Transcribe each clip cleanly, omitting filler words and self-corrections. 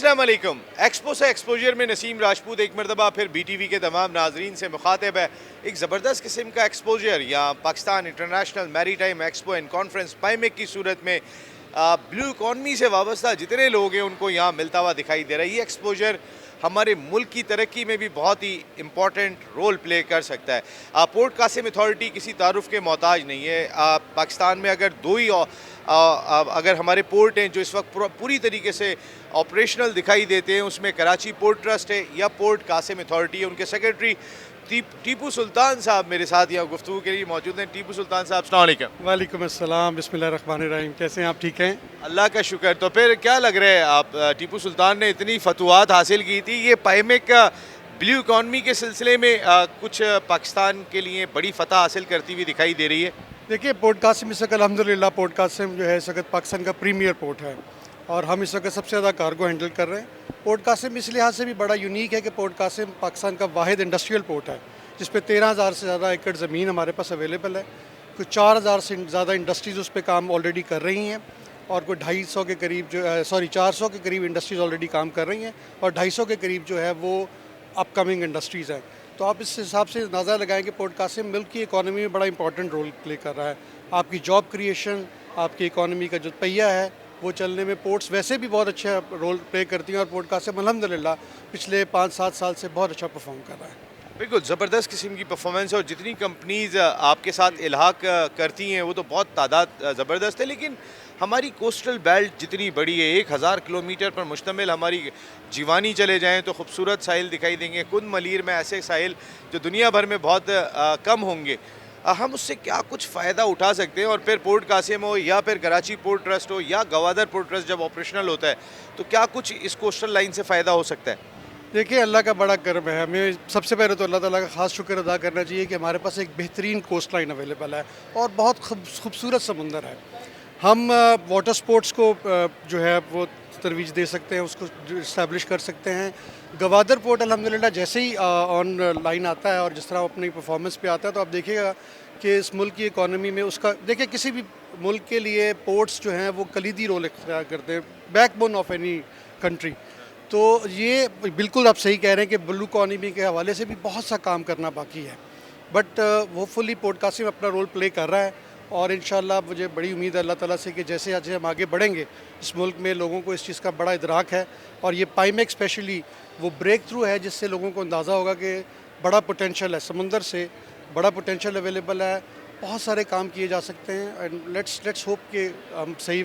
अस्सलाम वालेकुम। एक्सपो से एक्सपोजर में नसीम राजपूत एक मरतबा फिर BTV के तमाम नाजरीन से मुखातिब है। एक ज़बरदस्त किस्म का एक्सपोजर या Pakistan international maritime expo and conference PIMEC की सूरत में ब्लू इकॉनमी से वाबस्ता जितने लोग हैं उनको यहाँ मिलता हुआ दिखाई दे रहा है। ये एक्सपोजर हमारे मुल्क की तरक्की में भी बहुत ही इम्पॉर्टेंट रोल प्ले कर सकता है। पोर्ट कासिम अथॉरिटी किसी तारुफ के मोहताज नहीं है। पाकिस्तान में अगर दो ही अगर हमारे पोर्ट हैं जो इस वक्त पूरी तरीके से ऑपरेशनल दिखाई देते हैं, उसमें कराची पोर्ट ट्रस्ट है या पोर्ट कासिम अथॉरिटी है। उनके सेक्रेटरी टीपू सुल्तान साहब मेरे साथ यहाँ गुफ्तगू के लिए मौजूद हैं। टीपू सुल्तान साहब, अस्सलाम वालेकुम। वालेकुम अस्सलाम, बिस्मिल्लाहिर्रहमानिर्रहीम। कैसे हैं आप? ठीक हैं? अल्लाह का शुक्र। तो फिर क्या लग रहा है, आप टीपू सुल्तान ने इतनी फतवात हासिल की थी, ये पाइमेक का ब्लू इकॉनमी के सिलसिले में कुछ पाकिस्तान के लिए बड़ी फतह हासिल करती हुई दिखाई दे रही है? देखिए, पोर्ट कासिम इस वक्त अल्हम्दुलिल्लाह पोर्ट कासिम जो है इस वक्त पाकिस्तान का प्रीमियर पोर्ट है और हम इस वक्त सबसे ज़्यादा कार्गो हैंडल कर रहे हैं। पोर्ट कासिम इस लिहाज से भी बड़ा यूनिक है कि पोर्ट कासिम पाकिस्तान का वाहिद इंडस्ट्रियल पोर्ट है जिस पे 13,000 से ज़्यादा एकड़ ज़मीन हमारे पास अवेलेबल है। कुछ 4,000 से ज़्यादा इंडस्ट्रीज़ उस पर काम ऑलरेडी कर रही हैं और कोई 250 के करीब 400 के करीब इंडस्ट्रीज़ ऑलरेडी काम कर रही हैं और 250 के करीब जो है वो अपकमिंग इंडस्ट्रीज़ हैं। तो आप इस हिसाब से अंदाज़ा लगाएं कि पोर्ट कासिम मुल्क की इकॉनमी में बड़ा इंपॉर्टेंट रोल प्ले कर रहा है। आपकी जॉब क्रिएशन, आपकी इकॉनमी का जो पहिया है वो चलने में पोर्ट्स वैसे भी बहुत अच्छा रोल प्ले करती हैं और पोर्ट कासिम अल्हम्दुलिल्लाह पिछले 5-7 साल से बहुत अच्छा परफॉर्म कर रहा है। बिल्कुल ज़बरदस्त किस्म की परफॉर्मेंस है और जितनी कंपनीज आपके साथ इल्हाक करती हैं वो तो बहुत तादाद ज़बरदस्त है। लेकिन हमारी कोस्टल बेल्ट जितनी बड़ी है, 1000 किलोमीटर पर मुश्तमिल हमारी जीवानी चले जाएं तो खूबसूरत साहिल दिखाई देंगे। कुन मलीर में ऐसे साहिल जो दुनिया भर में बहुत कम होंगे। हम उससे क्या कुछ फ़ायदा उठा सकते हैं? और फिर पोर्ट कासिम हो या फिर कराची पोर्ट ट्रस्ट हो या गवादर पोर्ट ट्रस्ट जब ऑपरेशनल होता है तो क्या कुछ इस कोस्टल लाइन से फ़ायदा हो सकता है? देखिए, अल्लाह का बड़ा करम है। हमें सबसे पहले तो अल्लाह ताला का ख़ास शुक्र अदा करना चाहिए कि हमारे पास एक बेहतरीन कोस्ट लाइन अवेलेबल है और बहुत खूबसूरत समुंदर है। हम वाटर स्पोर्ट्स को जो है वो तरवीज दे सकते हैं, उसको इस्टेब्लिश कर सकते हैं। गवादर पोर्ट अल्हम्दुलिल्लाह जैसे ही ऑन लाइन आता है और जिस तरह अपनी परफॉर्मेंस पे आता है तो आप देखिएगा कि इस मुल्क की इकॉनमी में उसका, देखिए किसी भी मुल्क के लिए पोर्ट्स जो हैं वो कलीदी रोल इख्तियार करते हैं, बैकबोन ऑफ एनी कंट्री। तो ये बिल्कुल आप सही कह रहे हैं कि ब्लू इकॉनमी के हवाले से भी बहुत सा काम करना बाकी है, बट होपफुली पोर्ट कासिम अपना रोल प्ले कर रहा है और इंशाल्लाह मुझे बड़ी उम्मीद है अल्लाह ताला से कि जैसे आज हम आगे बढ़ेंगे इस मुल्क में लोगों को इस चीज़ का बड़ा इदराक है और ये पाइमेक स्पेशली वो ब्रेक थ्रू है जिससे लोगों को अंदाज़ा होगा कि बड़ा पोटेंशियल है, समुंदर से बड़ा पोटेंशियल अवेलेबल है, बहुत सारे काम किए जा सकते हैं। एंड लेट्स होप कि हम सही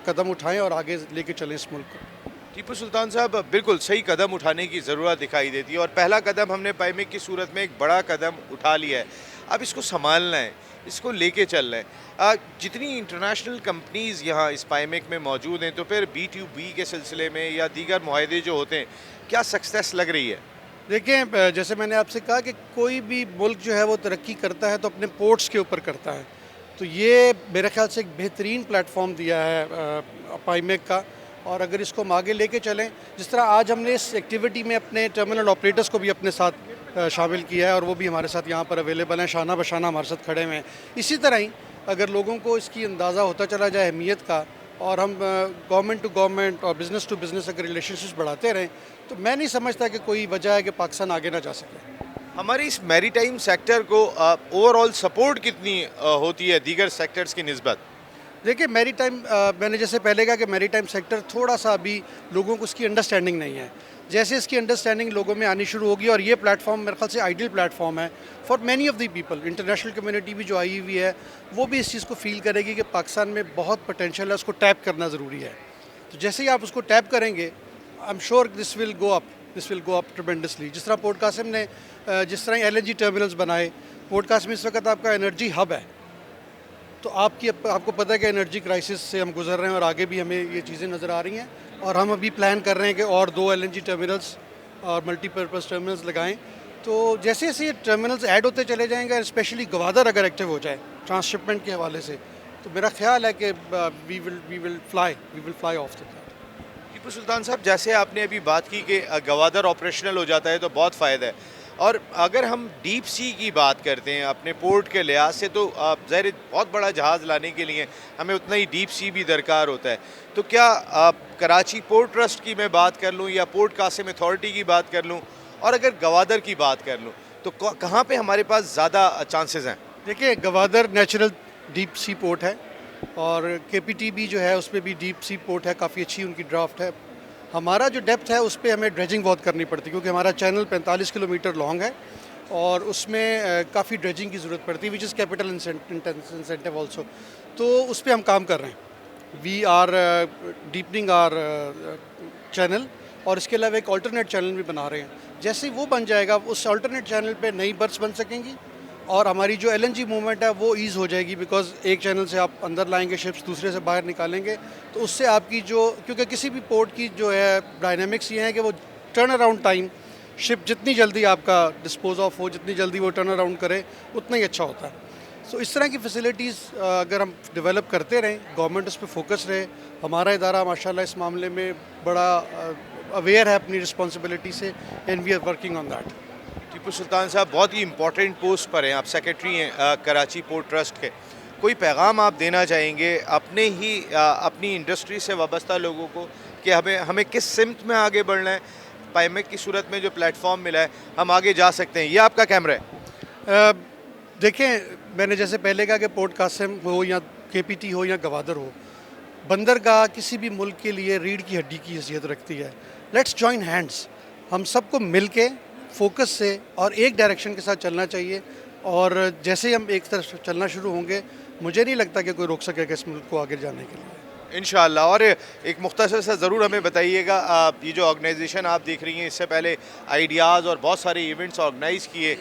कदम उठाएँ और आगे लेके चलें इस मुल्क को। टीपू सुल्तान साहब, बिल्कुल सही कदम उठाने की ज़रूरत दिखाई देती है और पहला कदम हमने पाइमेक की सूरत में एक बड़ा कदम उठा लिया है। अब इसको संभालना है, इसको लेके चलना है। जितनी इंटरनेशनल कंपनीज़ यहाँ इस पाइमेक में मौजूद हैं तो फिर B2B के सिलसिले में या दीगर मुआहदे जो होते हैं, क्या सक्सेस लग रही है? देखिए, जैसे मैंने आपसे कहा कि कोई भी मुल्क जो है वो तरक्की करता है तो अपने पोर्ट्स के ऊपर करता है। तो ये मेरे ख्याल से एक बेहतरीन प्लेटफॉर्म दिया है पाइमेक का और अगर इसको हम आगे लेके चलें, जिस तरह आज हमने इस एक्टिविटी में अपने टर्मिनल ऑपरेटर्स को भी अपने साथ शामिल किया है और वो भी हमारे साथ यहाँ पर अवेलेबल हैं, शाना बशाना हमारे साथ खड़े हुए हैं। इसी तरह ही अगर लोगों को इसकी अंदाज़ा होता चला जाए अहमियत का और हम गवर्नमेंट टू गवर्नमेंट और बिज़नेस टू बिज़नेस अगर रिलेशनशिप्स बढ़ाते रहें तो मैं नहीं समझता कि कोई वजह है कि पाकिस्तान आगे ना जा सके। हमारे इस मैरीटाइम सेक्टर को ओवरऑल सपोर्ट कितनी होती है दीगर सेक्टर्स की निस्बत? देखिए, मैरीटाइम मैंने जैसे पहले कहा कि मैरीटाइम सेक्टर थोड़ा सा अभी लोगों को उसकी अंडरस्टैंडिंग नहीं है। जैसे इसकी अंडरस्टैंडिंग लोगों में आनी शुरू होगी और ये प्लेटफॉर्म मेरे ख्याल से आइडियल प्लेटफॉर्म है for many of the people. International community भी जो आई हुई है वो भी इस चीज़ को फील करेगी कि पाकिस्तान में बहुत पोटेंशियल है, उसको टैप करना ज़रूरी है। तो जैसे ही आप उसको टैप करेंगे, I am sure this will go up tremendously. जिस तरह पोर्ट कासिम ने जिस तरह LNG टर्मिनल्स बनाए, पोर्ट कासिम इस वक्त आपका एनर्जी हब है। तो आपको पता है कि एनर्जी क्राइसिस से हम गुजर रहे हैं और आगे भी हमें ये चीज़ें नज़र आ रही हैं और हम अभी प्लान कर रहे हैं कि और 2 LNG टर्मिनल्स और मल्टीपर्पज़ टर्मिनल्स लगाएं। तो जैसे जैसे ये टर्मिनल्स ऐड होते चले जाएंगे, स्पेशली गवादर अगर एक्टिव हो जाए ट्रांसशिपमेंट के हवाले से, तो मेरा ख्याल है कि we will fly off the that. Tipu Sultan sahab, जैसे आपने अभी बात की कि गवादर ऑपरेशनल हो जाता है तो बहुत फ़ायदा है, और अगर हम डीप सी की बात करते हैं अपने पोर्ट के लिहाज से, तो ज़ाहिर बहुत बड़ा जहाज़ लाने के लिए हमें उतना ही डीप सी भी दरकार होता है। तो क्या कराची पोर्ट ट्रस्ट की मैं बात कर लूँ या पोर्ट कासिम अथॉरिटी की बात कर लूँ, और अगर गवादर की बात कर लूँ, तो कहाँ पे हमारे पास ज़्यादा चांसेस हैं? देखिए, Gwadar natural deep sea port है, और केपीटीबी जो है उसमें भी डीप सी पोर्ट है, काफ़ी अच्छी उनकी ड्राफ्ट है। हमारा जो डेप्थ है उस पर हमें ड्रेजिंग बहुत करनी पड़ती है, क्योंकि हमारा चैनल 45 किलोमीटर लॉन्ग है और उसमें काफ़ी ड्रेजिंग की ज़रूरत पड़ती है, which is capital incentive also. तो उस पर हम काम कर रहे हैं। We are deepening our channel, और इसके अलावा एक ऑल्टरनेट चैनल भी बना रहे हैं। जैसे ही वो बन जाएगा, उस ऑल्टरनेट चैनल पे नई बर्थ्स बन सकेंगी और हमारी जो एलएनजी मूवमेंट है वो ईज़ हो जाएगी, बिकॉज एक चैनल से आप अंदर लाएंगे शिप्स, दूसरे से बाहर निकालेंगे, तो उससे आपकी जो, क्योंकि किसी भी पोर्ट की जो है डायनामिक्स ये है कि वो टर्न अराउंड टाइम, शिप जितनी जल्दी आपका डिस्पोज ऑफ हो, जितनी जल्दी वो टर्न अराउंड करे, उतना ही अच्छा होता है। सो इस तरह की फैसिलिटीज़ अगर हम डेवलप करते रहें, गवर्नमेंट उस पर फोकस रहे, हमारा इदारा माशाल्लाह इस मामले में बड़ा अवेयर है अपनी रिस्पॉन्सिबिलिटी से, and we are working on that. Tipu Sultan sahab, बहुत ही इंपॉर्टेंट पोस्ट पर हैं आप, सेक्रेटरी हैं कराची पोर्ट ट्रस्ट के। कोई पैगाम आप देना चाहेंगे अपने ही अपनी इंडस्ट्री से वाबस्ता लोगों को कि हमें हमें किस सिमत में आगे बढ़ना है? पाइमेक की सूरत में जो प्लेटफॉर्म मिला है, हम आगे जा सकते हैं। ये आपका कैमरा है। देखें, मैंने जैसे पहले कहा कि पोर्ट कासिम हो या केपीटी हो या गवादर हो, बंदरगाह किसी भी मुल्क के लिए रीढ़ की हड्डी की हैसियत रखती है। लेट्स जॉइन हैंड्स, हम सबको मिल के फोकस से और एक डायरेक्शन के साथ चलना चाहिए, और जैसे ही हम एक तरफ चलना शुरू होंगे, मुझे नहीं लगता कि कोई रोक सकेगा इस मुल्क को आगे जाने के लिए, इंशाअल्लाह। और एक मुख्तसर सा ज़रूर हमें बताइएगा, ये जो ऑर्गेनाइजेशन आप देख रही हैं, इससे पहले आइडियाज़ और बहुत सारे इवेंट्स ऑर्गेनाइज़ किए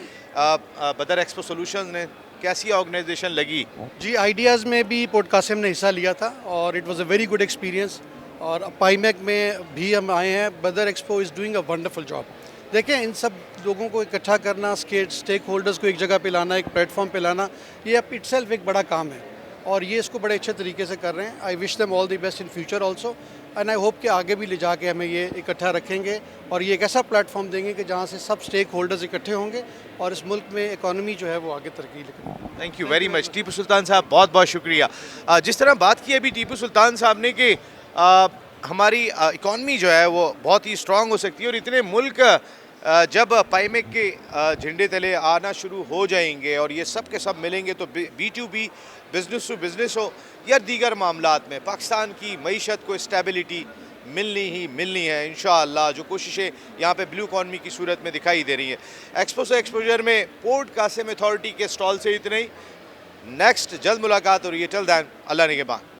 बदर एक्सपो सॉल्यूशंस ने, कैसी ऑर्गेनाइजेशन लगी? जी, आइडियाज़ में भी पोर्ट कासिम ने हिस्सा लिया था और it was a very good experience, और पाईमेक में भी हम आए हैं। बदर expo is doing a wonderful job. देखें, इन सब लोगों को इकट्ठा करना, स्टेक होल्डर्स को एक जगह पे लाना, एक प्लेटफॉर्म पे लाना, ये अब इटसेल्फ एक बड़ा काम है, और ये इसको बड़े अच्छे तरीके से कर रहे हैं। I wish them all the best in future also, and I hope कि आगे भी ले जाके हमें ये इकट्ठा रखेंगे और ये एक ऐसा प्लेटफॉर्म देंगे कि जहाँ से सब स्टेक होल्डर्स इकट्ठे होंगे और इस मुल्क में इकॉनमी जो है वो आगे तरक्की लेगी। Thank you very much Tipu Sultan sahab, बहुत बहुत शुक्रिया। जिस तरह बात की अभी टीपू सुल्तान साहब ने कि हमारी इकॉनमी जो है वो बहुत ही स्ट्रॉन्ग हो सकती है, और इतने मुल्क जब पाईमेक के झंडे तले आना शुरू हो जाएंगे और ये सब के सब मिलेंगे, तो B2B, बिज़नेस टू बिज़नेस हो या दीगर मामलात में, पाकिस्तान की मईशत को स्टेबिलिटी मिलनी ही मिलनी है इंशाअल्लाह। जो कोशिशें यहाँ पे ब्लू इकॉनमी की सूरत में दिखाई दे रही हैं। एक्सपो से एक्सपोजर में पोर्ट कासिम अथॉरिटी के स्टॉल से इतना ही। नेक्स्ट जल्द मुलाकात हो रही है। टिल देन, अल्लाह निगहबान।